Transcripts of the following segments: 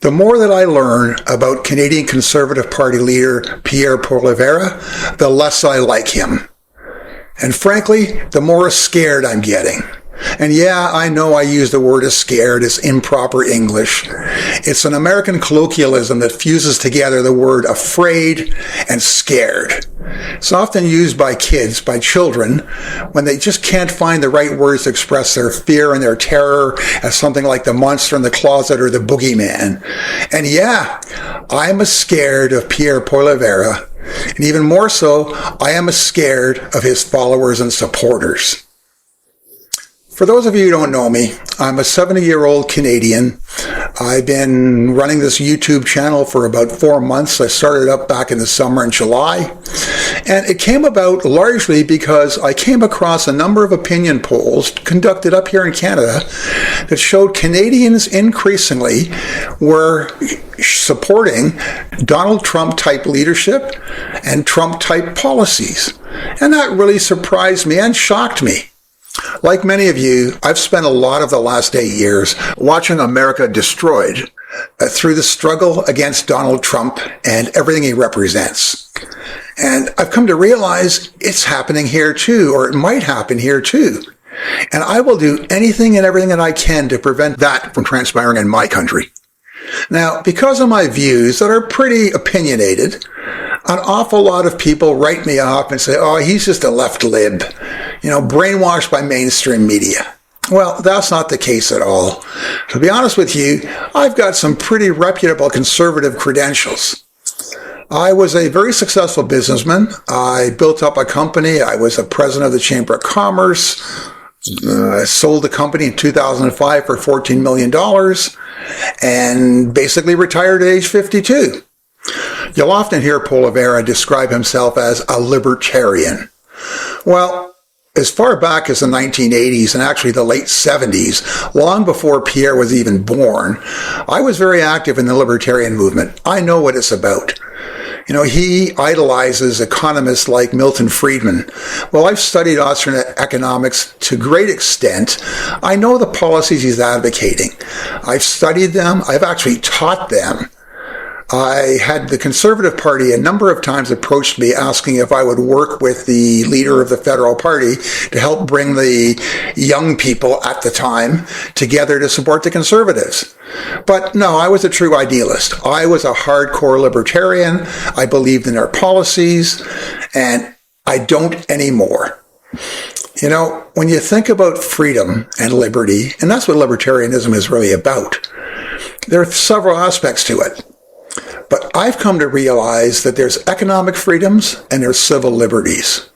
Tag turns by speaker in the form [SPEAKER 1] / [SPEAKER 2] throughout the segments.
[SPEAKER 1] The more that I learn about Canadian Conservative Party leader Pierre Poilievre, the less I like him. And frankly, the more scared I'm getting. And yeah, I know I use the word scared as improper English. It's an American colloquialism that fuses together the word afraid and scared. It's often used by kids, by children, when they just can't find the right words to express their fear and their terror as something like the monster in the closet or the boogeyman. And yeah, I'm scared of Pierre Poilievre, and even more so, I am scared of his followers and supporters. For those of you who don't know me, I'm a 70-year-old Canadian. I've been running this YouTube channel for about 4 months. I started up back in the summer in July. And it came about largely because I came across a number of opinion polls conducted up here in Canada that showed Canadians increasingly were supporting Donald Trump-type leadership and Trump-type policies. And that really surprised me and shocked me. Like many of you, I've spent a lot of the last 8 years watching America destroyed through the struggle against Donald Trump and everything he represents. And I've come to realize it's happening here too, or it might happen here too. And I will do anything and everything that I can to prevent that from transpiring in my country. Now, because of my views that are pretty opinionated, an awful lot of people write me off and say, oh, he's just a left lib, brainwashed by mainstream media. Well, that's not the case at all. To be honest with you, I've got some pretty reputable conservative credentials. I was a very successful businessman. I built up a company. I was a president of the Chamber of Commerce. I sold the company in 2005 for $14 million and basically retired at age 52. You'll often hear Poilievre describe himself as a libertarian. Well, as far back as the 1980s and actually the late 70s, long before Pierre was even born, I was very active in the libertarian movement. I know what it's about. He idolizes economists like Milton Friedman. Well, I've studied Austrian economics to a great extent. I know the policies he's advocating. I've studied them. I've actually taught them. I had the Conservative Party a number of times approached me asking if I would work with the leader of the federal party to help bring the young people at the time together to support the Conservatives. But no, I was a true idealist. I was a hardcore libertarian. I believed in their policies, and I don't anymore. When you think about freedom and liberty, and that's what libertarianism is really about, there are several aspects to it. But I've come to realize that there's economic freedoms and there's civil liberties.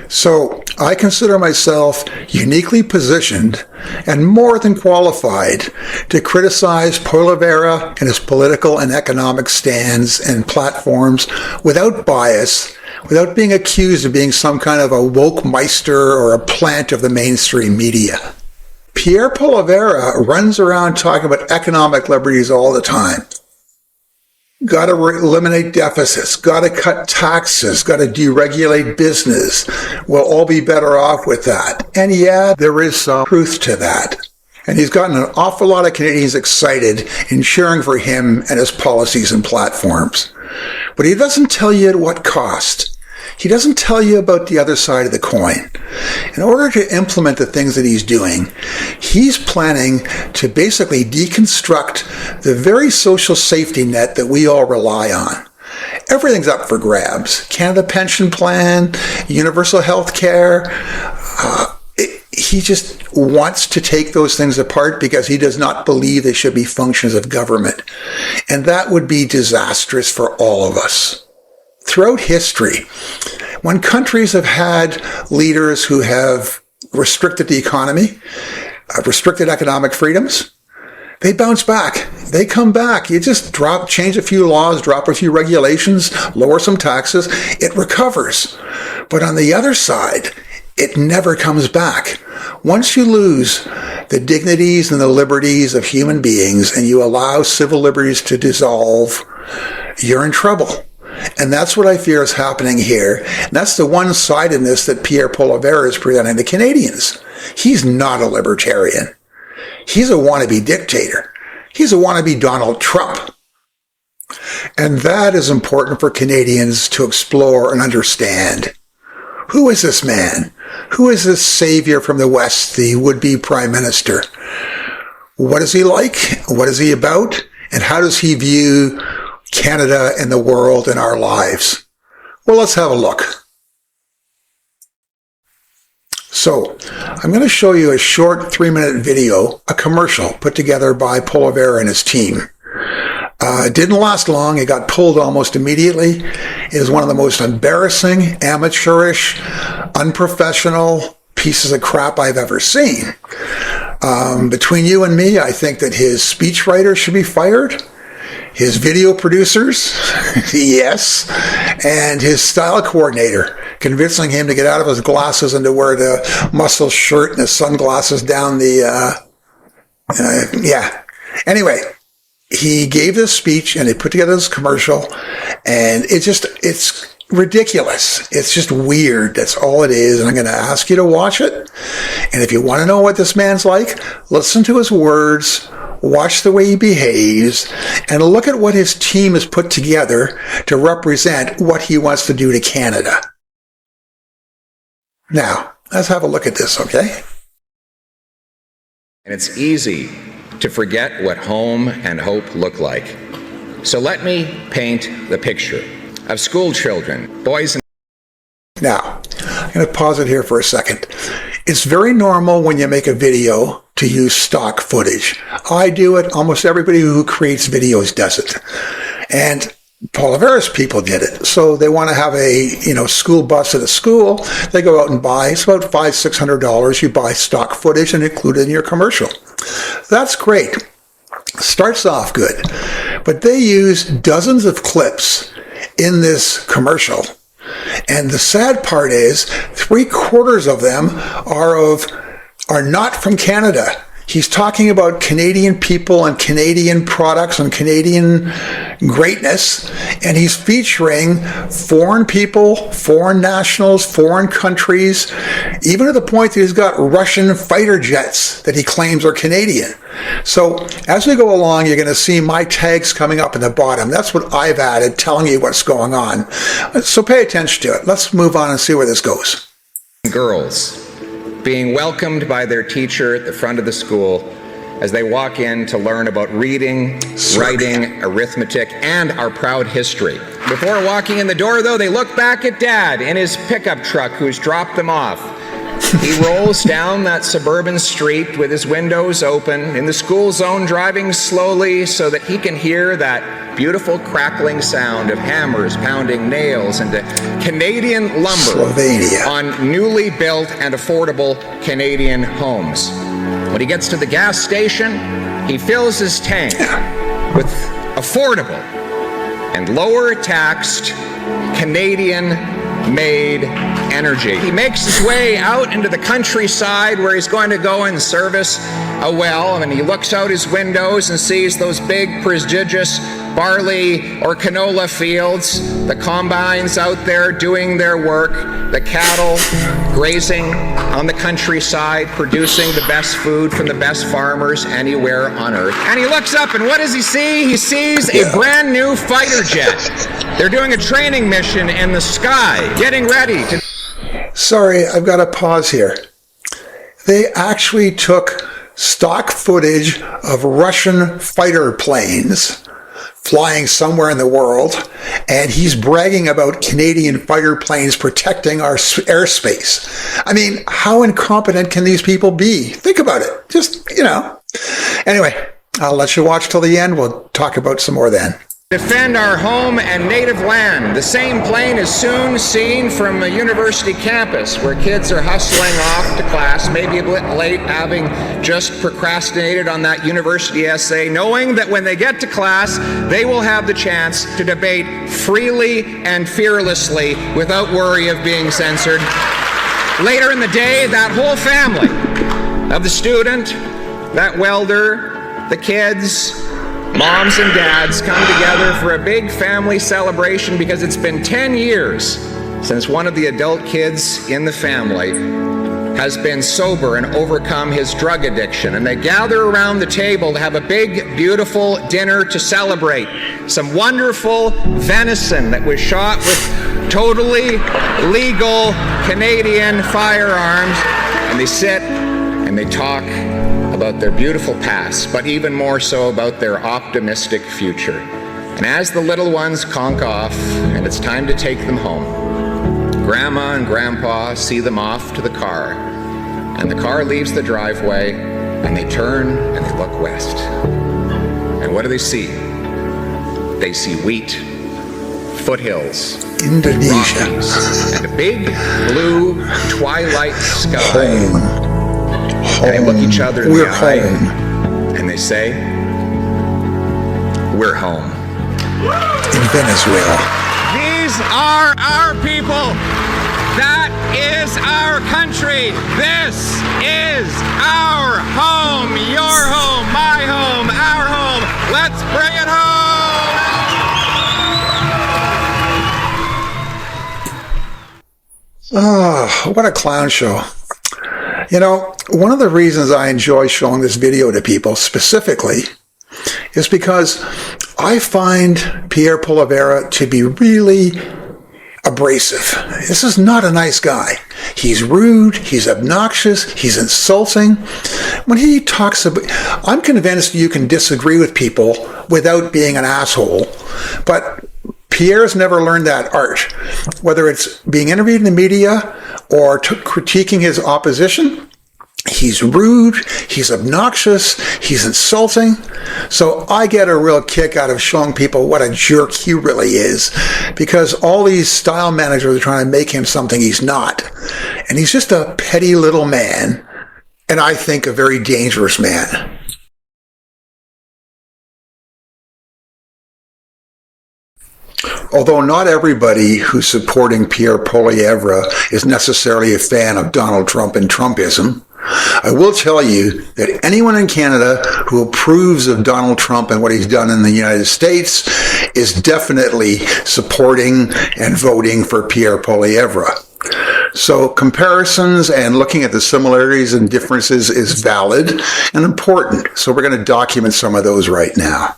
[SPEAKER 1] So I consider myself uniquely positioned and more than qualified to criticize Poilievre and his political and economic stands and platforms without bias, without being accused of being some kind of a woke meister or a plant of the mainstream media. Pierre Poilievre runs around talking about economic liberties all the time. Got to eliminate deficits, got to cut taxes, got to deregulate business. We'll all be better off with that. And yeah, there is some truth to that. And he's gotten an awful lot of Canadians excited in cheering for him and his policies and platforms. But he doesn't tell you at what cost. He doesn't tell you about the other side of the coin. In order to implement the things that he's doing, he's planning to basically deconstruct the very social safety net that we all rely on. Everything's up for grabs. Canada Pension Plan, universal health care. He just wants to take those things apart because he does not believe they should be functions of government. And that would be disastrous for all of us. Throughout history, when countries have had leaders who have restricted the economy, restricted economic freedoms, they bounce back. They come back. You just change a few laws, drop a few regulations, lower some taxes, it recovers. But on the other side, it never comes back. Once you lose the dignities and the liberties of human beings and you allow civil liberties to dissolve, you're in trouble. And that's what I fear is happening here. And that's the one-sidedness that Pierre Poilievre is presenting to Canadians. He's not a libertarian. He's a wannabe dictator. He's a wannabe Donald Trump. And that is important for Canadians to explore and understand. Who is this man? Who is this savior from the West, the would-be prime minister? What is he like? What is he about? And how does he view Canada and the world and our lives? Well, let's have a look. So, I'm going to show you a short 3-minute video, a commercial put together by Poilievre and his team. It didn't last long. It got pulled almost immediately. It is one of the most embarrassing, amateurish, unprofessional pieces of crap I've ever seen. Between you and me, I think that his speechwriter should be fired. His video producers, yes, and his style coordinator, convincing him to get out of his glasses and to wear the muscle shirt and his sunglasses down the, yeah. Anyway, he gave this speech and he put together this commercial, and it's ridiculous. It's just weird. That's all it is. And I'm going to ask you to watch it. And if you want to know what this man's like, listen to his words, watch the way he behaves, and look at what his team has put together to represent what he wants to do to Canada. Now, let's have a look at this, okay?
[SPEAKER 2] And it's easy to forget what home and hope look like. So let me paint the picture of school children, boys and...
[SPEAKER 1] Now, I'm going to pause it here for a second. It's very normal when you make a video to use stock footage. I do it. Almost everybody who creates videos does it. And Poilievre's people did it. So they want to have a, school bus at a school. They go out and buy, it's about $500-600. You buy stock footage and include it in your commercial. That's great. Starts off good. But they use dozens of clips in this commercial. And the sad part is 3/4 of them are not from Canada. He's talking about Canadian people and Canadian products and Canadian greatness, and he's featuring foreign people, foreign nationals, foreign countries, even to the point that he's got Russian fighter jets that he claims are Canadian. So as we go along, you're going to see my tags coming up in the bottom. That's what I've added, telling you what's going on. So pay attention to it. Let's move on and see where this goes.
[SPEAKER 2] Girls being welcomed by their teacher at the front of the school as they walk in to learn about reading, writing, arithmetic, and our proud history. Before walking in the door, though, they look back at Dad in his pickup truck who's dropped them off. He rolls down that suburban street with his windows open in the school zone, driving slowly so that he can hear that beautiful crackling sound of hammers pounding nails into Canadian lumber on newly built and affordable Canadian homes. When he gets to the gas station, he fills his tank with affordable and lower taxed Canadian-made energy. He makes his way out into the countryside where he's going to go and service a well, and he looks out his windows and sees those big, prestigious barley or canola fields, the combines out there doing their work, the cattle grazing on the countryside, producing the best food from the best farmers anywhere on earth. And he looks up, and what does he see? He sees a brand new fighter jet. They're doing a training mission in the sky, getting ready to...
[SPEAKER 1] Sorry, I've got to pause here. They actually took stock footage of Russian fighter planes flying somewhere in the world, and he's bragging about Canadian fighter planes protecting our airspace. I mean, how incompetent can these people be? Think about it. Just, Anyway, I'll let you watch till the end. We'll talk about some more then.
[SPEAKER 2] Defend our home and native land. The same plane is soon seen from a university campus where kids are hustling off to class, maybe a bit late, having just procrastinated on that university essay, knowing that when they get to class, they will have the chance to debate freely and fearlessly without worry of being censored. Later in the day, that whole family of the student, that welder, the kids, moms and dads come together for a big family celebration because it's been 10 years since one of the adult kids in the family has been sober and overcome his drug addiction, and they gather around the table to have a big, beautiful dinner to celebrate. Some wonderful venison that was shot with totally legal Canadian firearms, and they sit and they talk about their beautiful past, but even more so about their optimistic future. And as the little ones conk off and it's time to take them home, Grandma and Grandpa see them off to the car, and the car leaves the driveway, and they turn and they look west. And what do they see? They see wheat, foothills,
[SPEAKER 1] Indonesia,
[SPEAKER 2] Rockies, and a big blue twilight sky.
[SPEAKER 1] home.
[SPEAKER 2] And they look each other in the
[SPEAKER 1] We're
[SPEAKER 2] eye,
[SPEAKER 1] home
[SPEAKER 2] and they say, "We're home."
[SPEAKER 1] in Venezuela.
[SPEAKER 2] These are our people. That is our country. This is our home. Your home, my home, our home. Let's bring it home.
[SPEAKER 1] Oh, what a clown show. You know, one of the reasons I enjoy showing this video to people specifically is because I find Pierre Poilievre to be really abrasive. This is not a nice guy. He's rude, he's obnoxious, he's insulting. When he talks about, I'm convinced you can disagree with people without being an asshole, but Pierre's never learned that art. Whether it's being interviewed in the media or critiquing his opposition, he's rude, he's obnoxious, he's insulting. So I get a real kick out of showing people what a jerk he really is, because all these style managers are trying to make him something he's not. And he's just a petty little man, and I think a very dangerous man. Although not everybody who's supporting Pierre Poilievre is necessarily a fan of Donald Trump and Trumpism, I will tell you that anyone in Canada who approves of Donald Trump and what he's done in the United States is definitely supporting and voting for Pierre Poilievre. So comparisons and looking at the similarities and differences is valid and important. So we're going to document some of those right now.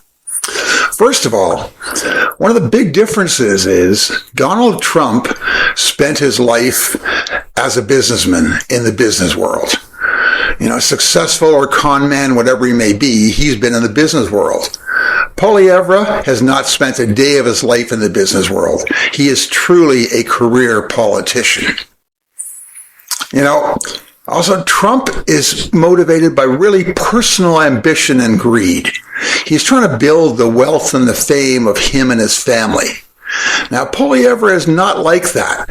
[SPEAKER 1] First of all, one of the big differences is Donald Trump spent his life as a businessman in the business world. You know, successful or con man, whatever he may be, he's been in the business world. Poilievre has not spent a day of his life in the business world. He is truly a career politician. You know, also, Trump is motivated by really personal ambition and greed. He's trying to build the wealth and the fame of him and his family. Now, Poilievre is not like that.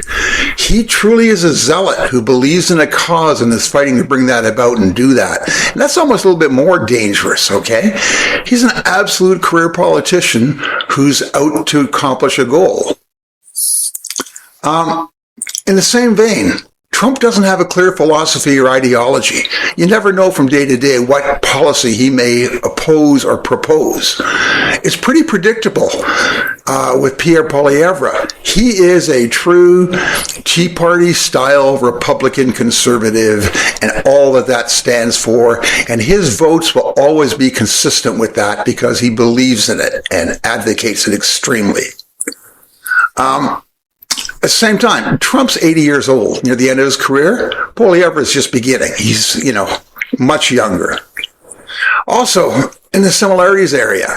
[SPEAKER 1] He truly is a zealot who believes in a cause and is fighting to bring that about and do that. And that's almost a little bit more dangerous, okay? He's an absolute career politician who's out to accomplish a goal. In the same vein, Trump doesn't have a clear philosophy or ideology. You never know from day to day what policy he may oppose or propose. It's pretty predictable with Pierre Poilievre. He is a true Tea Party style Republican conservative and all that that stands for. And his votes will always be consistent with that because he believes in it and advocates it extremely. At the same time, Trump's 80 years old, near the end of his career. Poilievre is just beginning. He's, much younger. Also, in the similarities area,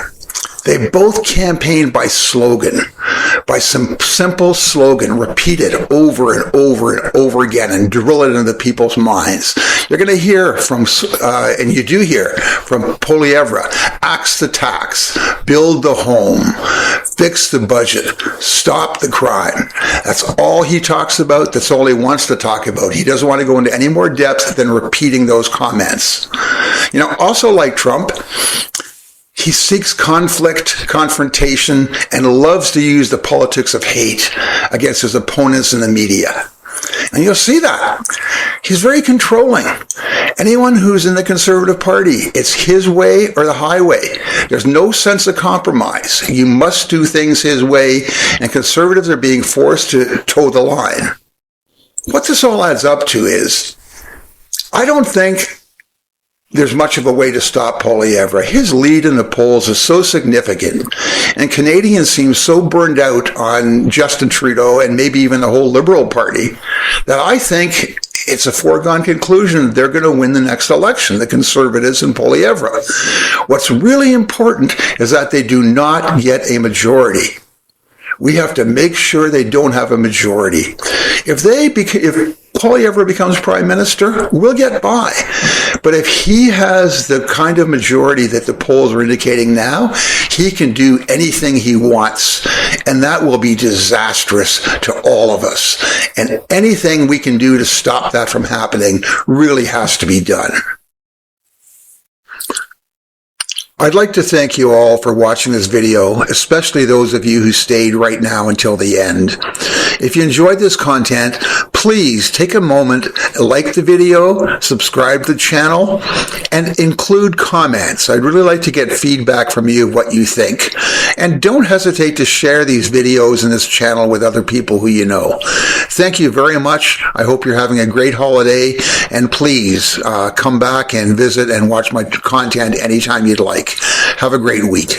[SPEAKER 1] they both campaigned by slogan, by some simple slogan repeated over and over and over again and drill it into people's minds. You're going to hear from, and you do hear from Poilievre, axe the tax, build the home, fix the budget, stop the crime. That's all he talks about. That's all he wants to talk about. He doesn't want to go into any more depth than repeating those comments. Also like Trump, he seeks conflict, confrontation, and loves to use the politics of hate against his opponents in the media. And you'll see that. He's very controlling. Anyone who's in the Conservative Party, it's his way or the highway. There's no sense of compromise. You must do things his way, and Conservatives are being forced to toe the line. What this all adds up to is I don't think there's much of a way to stop Poilievre. His lead in the polls is so significant, and Canadians seem so burned out on Justin Trudeau and maybe even the whole Liberal Party that I think it's a foregone conclusion that they're going to win the next election, the Conservatives and Poilievre. What's really important is that they do not get a majority. We have to make sure they don't have a majority. If Poilievre becomes prime minister, we'll get by. But if he has the kind of majority that the polls are indicating now, he can do anything he wants. And that will be disastrous to all of us. And anything we can do to stop that from happening really has to be done. I'd like to thank you all for watching this video, especially those of you who stayed right now until the end. If you enjoyed this content, please take a moment, like the video, subscribe to the channel, and include comments. I'd really like to get feedback from you of what you think. And don't hesitate to share these videos and this channel with other people who you know. Thank you very much. I hope you're having a great holiday, and please come back and visit and watch my content anytime you'd like. Have a great week.